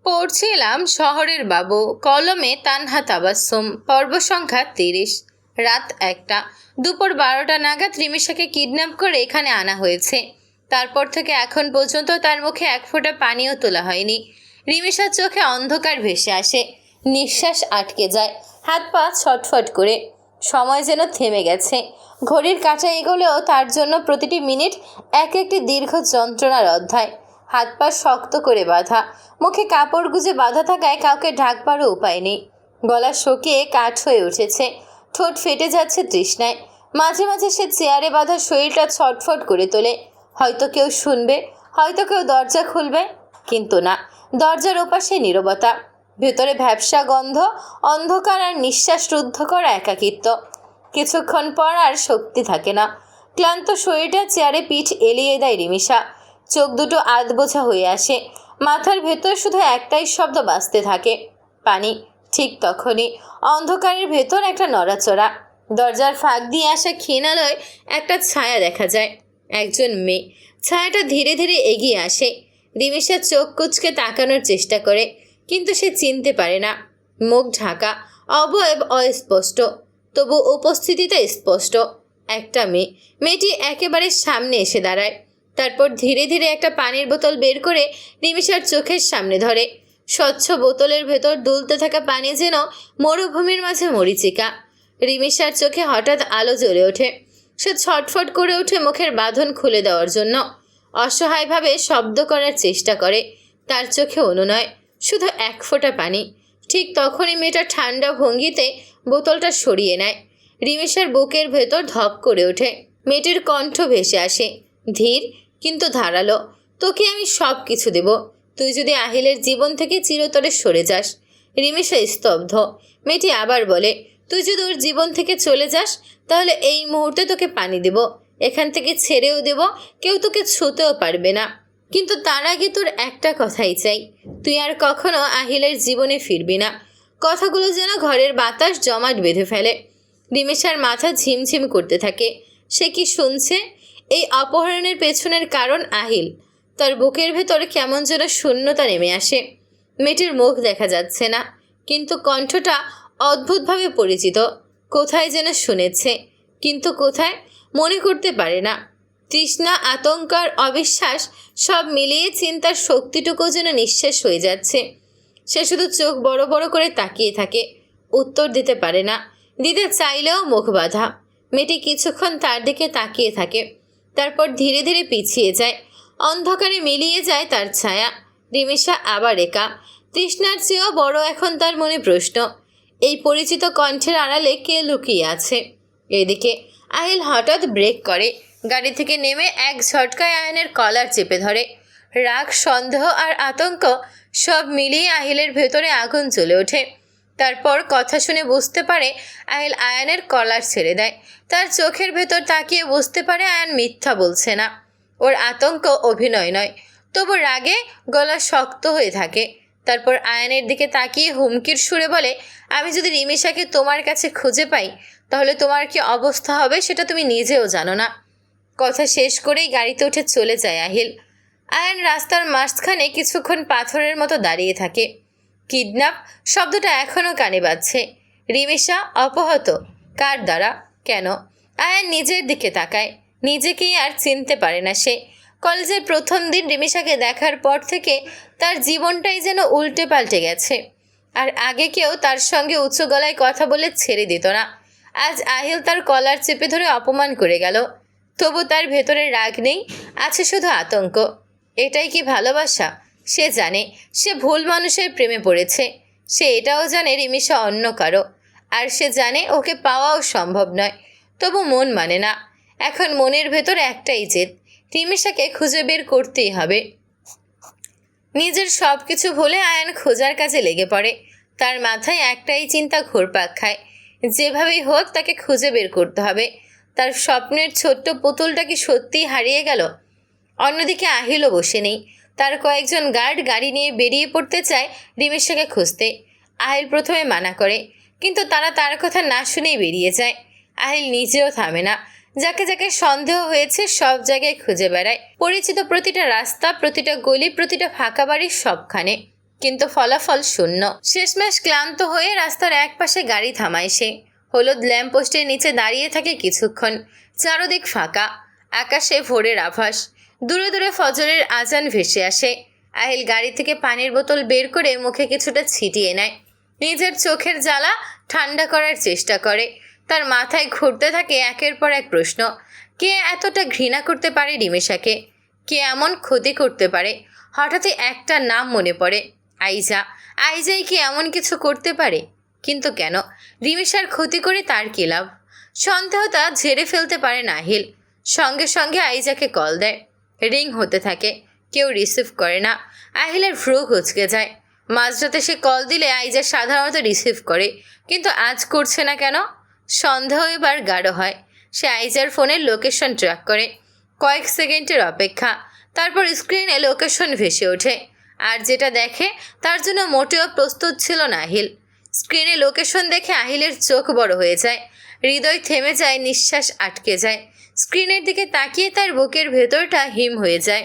পড়ছিলাম শহরের বাবু, কলমে তানহা তাবাসসুম, পর্ব সংখ্যা ৩০। রাত ১টা। দুপুর ১২টা নাগাদ রিমিশাকে কিডন্যাপ করে এখানে আনা হয়েছে। তারপর থেকে এখন পর্যন্ত তার মুখে এক ফোঁটা পানিও তোলা হয়নি। রিমিশার চোখে অন্ধকার ভেসে আসে, নিঃশ্বাস আটকে যায়, হাত পা ছটফট করে। সময় যেন থেমে গেছে। ঘড়ির কাঁটা এগোলেও তার জন্য প্রতিটি মিনিট এক একটি দীর্ঘ যন্ত্রণার অধ্যায়। হাত পা শক্ত করে বাঁধা, মুখে কাপড় গুজে বাঁধা থাকায় কাউকে ঢাকবারও উপায় নেই। গলা শুকিয়ে কাঠ হয়ে উঠেছে, ঠোঁট ফেটে যাচ্ছে তৃষ্ণায়। মাঝে মাঝে সে চেয়ারে বাঁধা শরীরটা ছটফট করে তোলে। হয়তো কেউ শুনবে, হয়তো কেউ দরজা খুলবে, কিন্তু না। দরজার ওপাশে নীরবতা, ভেতরে ভ্যাপসা গন্ধ, অন্ধকার আর নিঃশ্বাস রুদ্ধ করা একাকিত্ব। কিছুক্ষণ পর আর শক্তি থাকে না। ক্লান্ত শরীরটা চেয়ারে পিঠ এলিয়ে দেয় রিমিশা। চোখ দুটো আধবোঝা হয়ে আসে। মাথার ভেতর শুধু একটাই শব্দ বাজতে থাকে, পানি। ঠিক তখনই অন্ধকারের ভেতর একটা নড়াচড়া। দরজার ফাঁক দিয়ে আসা ক্ষীণ আলোয় একটা ছায়া দেখা যায়। একজন মেয়ে। ছায়াটা ধীরে ধীরে এগিয়ে আসে। রিমিশা চোখ কুঁচকে তাকানোর চেষ্টা করে, কিন্তু সে চিনতে পারে না। মুখ ঢাকা, অবয়ব অস্পষ্ট, তবু উপস্থিতিটা স্পষ্ট। একটা মেয়ে। মেয়েটি একেবারে সামনে এসে দাঁড়ায়। তারপর ধীরে ধীরে একটা পানির বোতল বের করে রিমিশার চোখের সামনে ধরে। স্বচ্ছ বোতলের ভেতর দুলতে থাকা পানি যেন মরুভূমির মাঝে মরীচিকা। রিমিশার চোখে হঠাৎ আলো জ্বলে ওঠে। সে ছটফট করে ওঠে মুখের বাঁধন খুলে দেওয়ার জন্য। অসহায়ভাবে শব্দ করার চেষ্টা করে। তার চোখে অনুনয়, শুধু এক ফোঁটা পানি। ঠিক তখনই মেয়েটা ঠান্ডা ভঙ্গিতে বোতলটা সরিয়ে নেয়। রিমিশার বুকের ভেতর ধপ করে ওঠে। মেয়েটির কণ্ঠ ভেসে আসে, ধীর কিন্তু ধারালো। তোকে আমি সব কিছু দেব, তুই যদি আহিলের জীবন থেকে চিরতরে সরে যাস। রিমিশা স্তব্ধ। মেয়েটি আবার বলে, তুই যদি ওর জীবন থেকে চলে যাস, তাহলে এই মুহূর্তে তোকে পানি দেব, এখান থেকে ছেড়েও দেব, কেউ তোকে ছুঁতেও পারবে না। কিন্তু তার আগে তোর একটা কথাই চাই, তুই আর কখনো আহিলের জীবনে ফিরবি না। কথাগুলো যেন ঘরের বাতাস জমাট বেঁধে ফেলে। রিমিশার মাথা ঝিমঝিম করতে থাকে। সে কি শুনছে? এই অপহরণের পেছনের কারণ আহিল। তার বুকের ভেতর কেমন যেন শূন্যতা নেমে আসে। মেয়েটির মুখ দেখা যাচ্ছে না, কিন্তু কণ্ঠটা অদ্ভুতভাবে পরিচিত। কোথায় যেন শুনেছে, কিন্তু কোথায় মনে করতে পারে না। তৃষ্ণা, আতঙ্ক আর অবিশ্বাস সব মিলিয়ে চিন্তার শক্তিটুকু যেন নিঃশেষ হয়ে যাচ্ছে। সে শুধু চোখ বড় বড় করে তাকিয়ে থাকে, উত্তর দিতে পারে না। দিতে চাইলেও মুখ বাঁধা। মেয়েটি কিছুক্ষণ তার দিকে তাকিয়ে থাকে, তারপর ধীরে ধীরে পিছিয়ে যায়। অন্ধকারে মিলিয়ে যায় তার ছায়া। রিমিশা আবার একা। তৃষ্ণার চেয়েও বড় এখন তার মনে প্রশ্ন, এই পরিচিত কণ্ঠের আড়ালে কে লুকিয়ে আছে? এদিকে আহিল হঠাৎ ব্রেক করে। গাড়ি থেকে নেমে এক ঝটকায় আয়নের কলার চেপে ধরে। রাগ, সন্দেহ আর আতঙ্ক সব মিলিয়ে আহিলের ভেতরে আগুন জ্বলে ওঠে। তারপর কথা শুনে বুঝতে পারে আহিল আয়ানের কলার ছেড়ে দেয়। তার চোখের ভেতর তাকিয়ে বুঝতে পারে আয়ান মিথ্যা বলছে না। ওর আতঙ্ক অভিনয় নয়, তবু রাগে গলা শক্ত হয়ে থাকে। তারপর আয়ানের দিকে তাকিয়ে হুমকির সুরে বলে, আমি যদি রিমিশাকে তোমার কাছে খুঁজে পাই, তাহলে তোমার কি অবস্থা হবে সেটা তুমি নিজেও জানো না। কথা শেষ করেই গাড়িতে উঠে চলে যায় আহিল। আয়ান রাস্তার মাঝখানে কিছুক্ষণ পাথরের মতো দাঁড়িয়ে থাকে। কিডন্যাপ শব্দটা এখনও কানে বাজছে। রিমিশা অপহৃত, কার দ্বারা, কেন? আয়ান নিজের দিকে তাকায়। নিজেকেই আর চিনতে পারে না সে। কলেজের প্রথম দিন রিমিশাকে দেখার পর থেকে তার জীবনটাই যেন উল্টে পাল্টে গেছে। আর আগে কেউ তার সঙ্গে উঁচু গলায় কথা বলে ছেড়ে দিত না। আজ আহিল তার কলার চেপে ধরে অপমান করে গেল। তবু তার ভেতরে রাগ নেই, আছে শুধু আতঙ্ক। এটাই কি ভালোবাসা? সে জানে সে ভুল মানুষের প্রেমে পড়েছে। সে এটাও জানে রিমিশা অন্য কারো, আর সে জানে ওকে পাওয়াও সম্ভব নয়। তবু মন মানে না। এখন মনের ভেতর একটাই জেদ, রিমিশাকে খুঁজে বের করতেই হবে। নিজের সব কিছু ভুলে আয়ান খোঁজার কাজে লেগে পড়ে। তার মাথায় একটাই চিন্তা ঘুরপাক খায়, যেভাবেই হোক তাকে খুঁজে বের করতে হবে। তার স্বপ্নের ছোট্ট পুতুলটা কি সত্যিই হারিয়ে গেল? অন্যদিকে আহিলও বসে নেই। তার কয়েকজন গার্ড গাড়ি নিয়ে বেরিয়ে পড়তে চায় রিমিশাকে খুঁজতে। আহিল প্রথমে মানা করে, কিন্তু তারা তার কথা না শুনেই বেরিয়ে যায়। আহিল নিজেও থামে না। যাকে যাকে সন্দেহ হয়েছে সব জায়গায় খুঁজে বেড়ায়, পরিচিত প্রতিটা রাস্তা, প্রতিটা গলি, প্রতিটা ফাঁকা বাড়ির সবখানে। কিন্তু ফলাফল শূন্য। শেষমেশ ক্লান্ত হয়ে রাস্তার একপাশে গাড়ি থামায় সে। হলুদ ল্যাম্পপোস্টের নিচে দাঁড়িয়ে থাকে কিছুক্ষণ। চারদিক ফাঁকা, আকাশে ভোরের আভাস। দূরে দূরে ফজরের আজান ভেসে আসে। আহিল গাড়ি থেকে পানির বোতল বের করে মুখে কিছুটা ছিটিয়ে নেয়। নিজের চোখের জ্বালা ঠান্ডা করার চেষ্টা করে। তার মাথায় ঘুরতে থাকে একের পর এক প্রশ্ন। কে এতটা ঘৃণা করতে পারে রিমেশাকে? কে এমন ক্ষতি করতে পারে? হঠাৎই একটা নাম মনে পড়ে, আইজা। আইজাই কি এমন কিছু করতে পারে? কিন্তু কেন? রিমেশার ক্ষতি করে তার কী লাভ? সন্দেহটা ঝেড়ে ফেলতে পারে নাহিল। সঙ্গে সঙ্গে আইজাকে কল দেয়। রিং হতে থাকে, কেউ রিসিভ করে না। আহিলের ভ্রু কুঁচকে যায়। মাঝরাতে সে কল দিলে আইজা সাধারণত রিসিভ করে, কিন্তু আজ করছে না কেন? সন্দেহ এবার গাঢ় হয়। সে আইজার ফোনের লোকেশন ট্র্যাক করে। কয়েক সেকেন্ডের অপেক্ষা, তারপর স্ক্রিনে লোকেশন ভেসে ওঠে। আর যেটা দেখে তার জন্য মোটেও প্রস্তুত ছিল না আহিল। স্ক্রিনে লোকেশন দেখে আহিলের চোখ বড় হয়ে যায়, হৃদয় থেমে যায়, নিঃশ্বাস আটকে যায়। স্ক্রিনের দিকে তাকিয়ে তার বুকের ভেতরটা হিম হয়ে যায়।